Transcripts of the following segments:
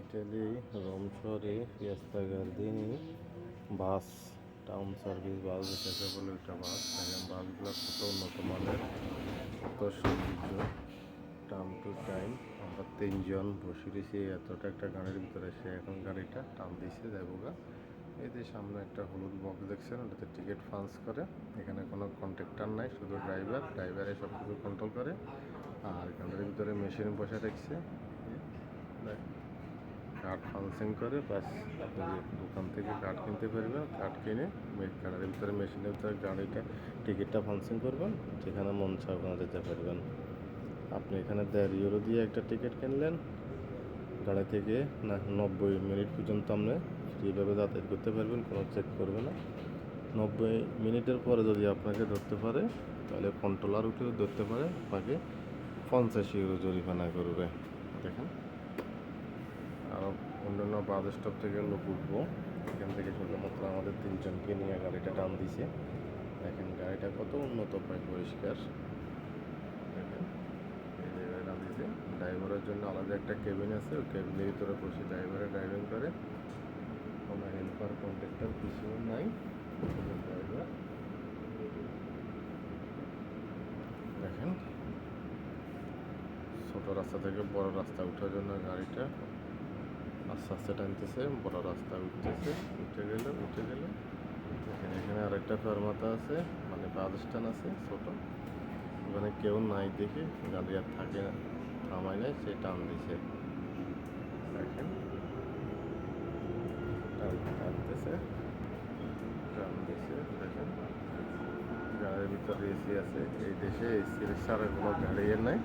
Italy Rome শহরে Fiesta গার্দিনি বাস town service বাস যেটাকে বলে ওইটা বাস। দেখেন বাসগুলো কত উন্নত মানের, কত সৌন্দর্য। টাইম টু টাইম আমরা তিনজন বসে রয়েছি এতটা একটা গাড়ির ভিতরে। সে এখন গাড়িটা টান দিয়েছে যাইবোগা। এই যে সামনে একটা হলুদ বক্স দেখছেন, ওটাতে টিকিট পাঞ্চ করে। এখানে কোনো কন্ট্রাক্টর নাই, শুধু ড্রাইভারে সব কিছু কন্ট্রোল করে। আর গাড়ির ভিতরে মেশিন বসে রাখছে, কার্ড পাঞ্চিং করে। বাস আপনি দোকান থেকে কার্ড কিনতে পারবেন, কার্ড কিনে গাড়ির ভিতরে মেশিনের ভিতরে গাড়িটা টিকিটটা পাঞ্চিং করবেন, যেখানে মন চায় ওখানে যেতে পারবেন। আপনি এখানে 1.5 ইউরো দিয়ে একটা টিকিট কিনলেন, গাড়ি থেকে 90 মিনিট পর্যন্ত আপনি ফ্রিভাবে যাতায়াত করতে পারবেন, কোনো চেক করবে না। 90 মিনিটের পরে যদি আপনাকে ধরতে পারে, তাহলে কন্ট্রোলার উঠেও ধরতে পারে, আপনাকে 50 ইউরো জরিমানা করবে। দেখেন আরও অন্যান্য বাস স্টপ থেকে লোক উঠবো, এখান থেকে শুধুমাত্র আমাদের তিনজনকে নিয়ে গাড়িটা টান দিছে। দেখেন গাড়িটা কত উন্নত, প্রায় পরিষ্কার। দেখেন এই জায়গায় টান দিছে। ড্রাইভারের জন্য আলাদা একটা কেবিন আছে, ওই কেবিনের ভিতরে বসে ড্রাইভারে ড্রাইভিং করে। কোনো হেল্পার কন্ট্রাক্টর কিছু নাই, ড্রাইভার। দেখেন ছোট রাস্তা থেকে বড় রাস্তা ওঠার জন্য গাড়িটা আস্তে আস্তে টানতেছে, বড় রাস্তা উঠতেছে। উঠে গেলে এখানে আরেকটা ফেরমাতা আছে, মানে বাস স্ট্যান্ড আছে ছোট। ওখানে কেউ নাই দেখে গাড়ি আর থাকে না, থামায় নাই, সে টান দিছে। দেখেন টানতেছে, টান দিছে। দেখেন গাড়ির ভিতরে এসি আছে। এই দেশে এসি ছাড়া কোনো গাড়ি নাই।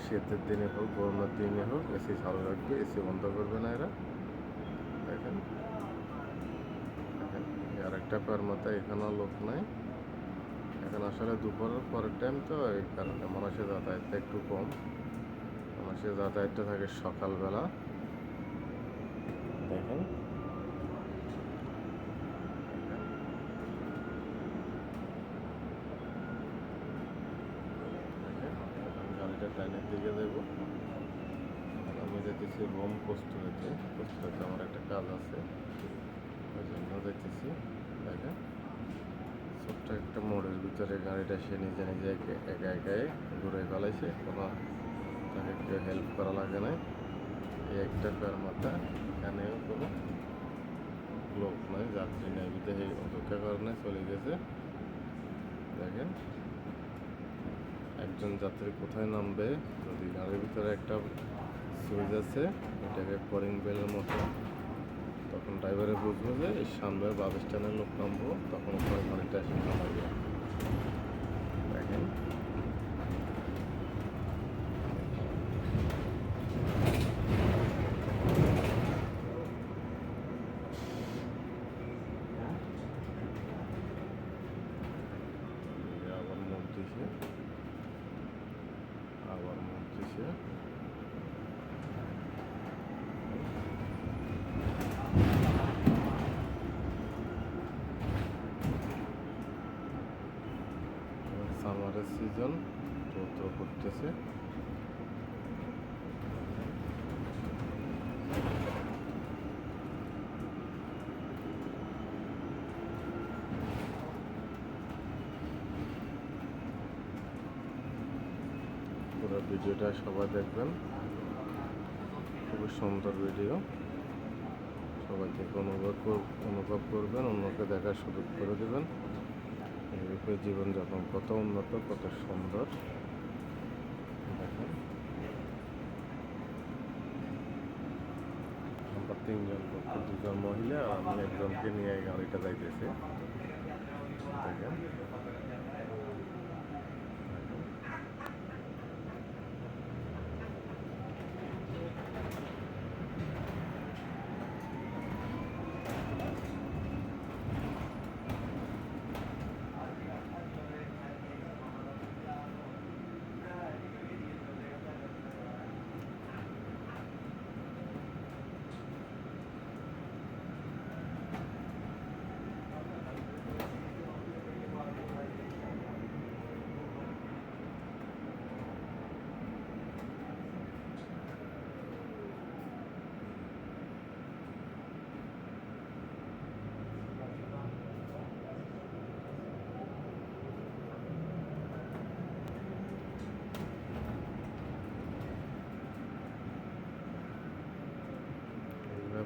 শীতের দিনে হোক গরমের দিনে হোক এসি চালু রাখবে, এসি বন্ধ করবে না এরা। দেখেন দেখেন আর একটা ফেরমাতা, এখানেও লোক নাই। এখন আসলে দুপুরের পরের টাইম তো, এই কারণে মানুষের যাতায়াতটা একটু কম। মানুষের যাতায়াতটা থাকে সকালবেলা। দেখেন গাড়িটা ট্রেনের দিকে যাব। আমি যেতেছি রোম কোস্টারেতে। কোস্টারেতে আমার একটা কাজ আছে, ওই জন্য যেতেছি। দেখেন ছোট্ট একটা মোড়ের ভিতরে গাড়িটা সে নিজে নিজে একা একাই ঘুরে ফেলাইছে, কোনো তাকে কেউ হেল্প করা লাগে নাই। এই একটা ফেরমাতা, এখানেও কোনো লোক নাই, যাত্রী নাই, বিদেশে অপেক্ষা করে নাই, চলে গেছে। দেখেন একজন যাত্রী কোথায় নামবে, যদি গাড়ির ভিতরে একটা সুইচ আছে, এটাকে কলিং বেলের মতো, তখন ড্রাইভারে বুঝবো যে এই সামনের বাস স্ট্যান্ডের লোক নামবো, তখন ওখানে গাড়িটা এসে থামাবে। দেখেন আবার মুখ দিছে, আবার মুখ দিছে। সামারের সিজন রৌদ্র পড়তেছে। পুরো ভিডিওটা সবাই দেখবেন, খুবই সুন্দর ভিডিও। সবাই থেকে অনুভব করবেন, অন্যকে দেখার সুযোগ করে দেবেন। এইরূপে জীবনযাপন কত উন্নত, কত সুন্দর। দেখেন আমরা তিনজন লোক, 2জন মহিলা আর আমি একজনকে নিয়ে এই গাড়িটা যাইতেছে। দেখেন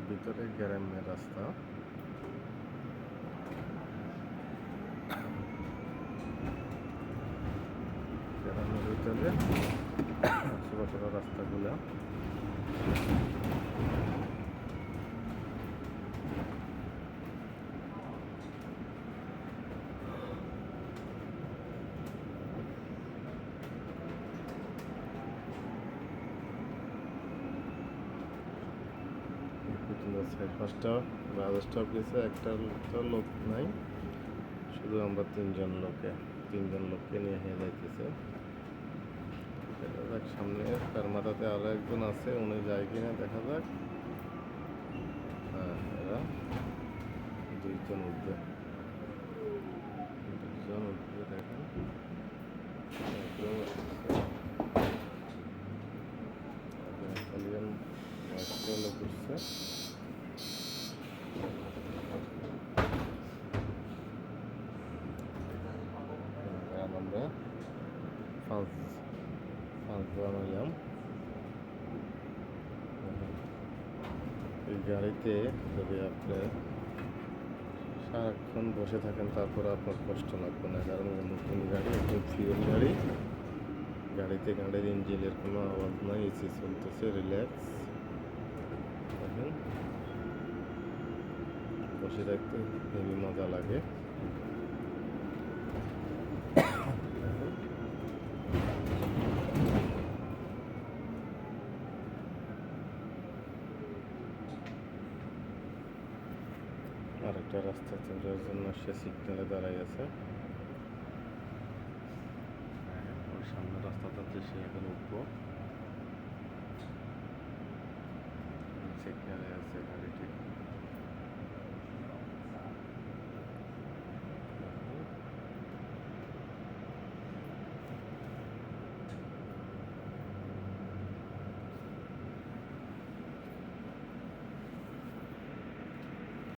ভিতরে গ্রামের রাস্তা। গ্রামের ভিতরে ছোট ছোট রাস্তাগুলো। পাঁচটা বাস স্টপ গেছে, একটা লোক নাই, শুধু আমরা তিনজন লোককে নিয়ে হেঁটে যাইতেছে। দেখা যাক সামনে তার মাথাতে আরো একজন আছে, উনি যায় কিনা দেখা যাক। হ্যাঁ, এরা দুইজন উঠবে দেখেন। ইতালিয়ান লোক উঠছে। আমরা পাঁচ বানালাম। এই গাড়িতে যদি আপনি সারাক্ষণ বসে থাকেন তারপর আপনার কষ্ট লাগবে না, কারণ নতুন গাড়ি, একদম ফিউল গাড়ি। গাড়িতে গাড়ির ইঞ্জিনের কোনো আওয়াজ নাই, এসি চলতেছে, রিল্যাক্স। দেখেন বসে থাকতে হেবি মজা লাগে। আরেকটা রাস্তা চলার জন্য সে সিগন্যালে দাঁড়াই আছে। ওর সামনে রাস্তাটাতে সে এখন উঠবো। সিগন্যালে আছে গাড়িটি।